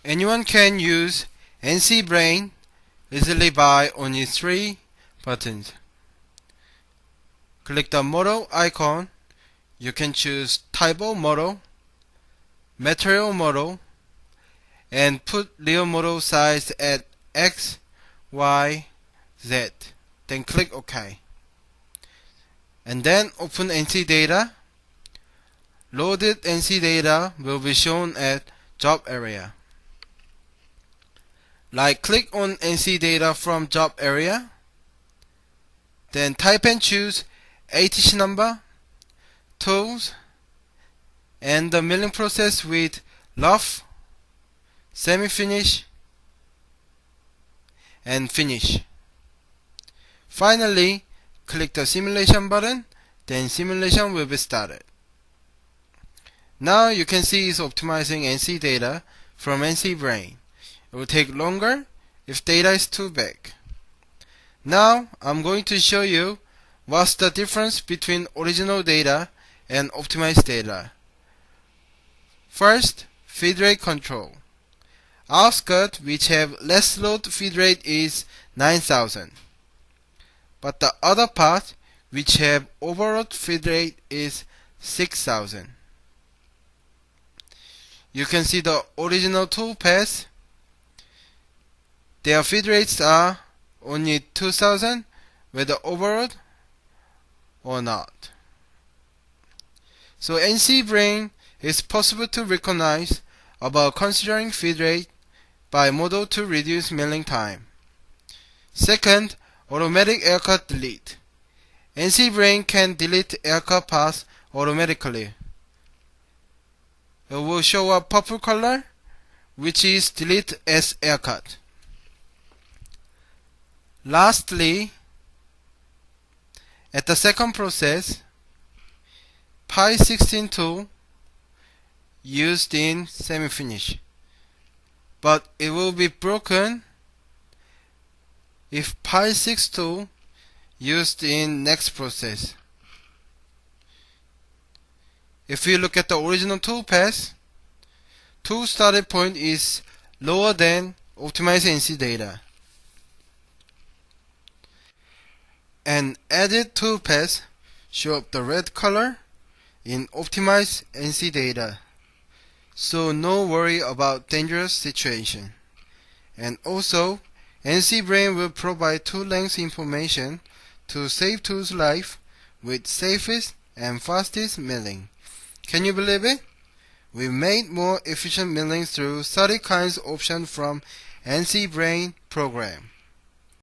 Anyone can use NCBrain easily by only 3 buttons. Click the model icon. You can choose type of model, material model, and put real model size at X, Y, Z. Then click OK. And then open NC data. Loaded NC data will be shown at job area. Click on NC data from job area. Then type and choose ATC number, tools, and the milling process with rough, semi-finish, and finish. Finally, click the simulation button, then simulation will be started. Now you can see it's optimizing NC data from NCBrain. It will take longer if data is too big. Now I'm going to show you what's the difference between original data and optimized data. First, feed rate control. Our skirt, which have less load feed rate, is 9,000. But the other part, which have overload feed rate, is 6,000. You can see the original tool paths. Their feed rates are only 2,000, whether overload or not. So NCBrain is possible to recognize about considering feed rate by model to reduce milling time. Second, automatic aircut delete. NCBrain can delete aircut paths automatically. It will show a purple color, which is delete as aircut. Lastly, at the second process, Pi 16 tool used in semi-finish, but it will be broken if Pi 6 tool used in next process. If you look at the original tool path, tool started point is lower than optimized NC data. And added tool path show up the red color in optimized NC data. So no worry about dangerous situation. And also, NCBrain will provide tool length information to save tool's life with safest and fastest milling. Can you believe it? We made more efficient milling through 30 kinds of options from NCBrain program.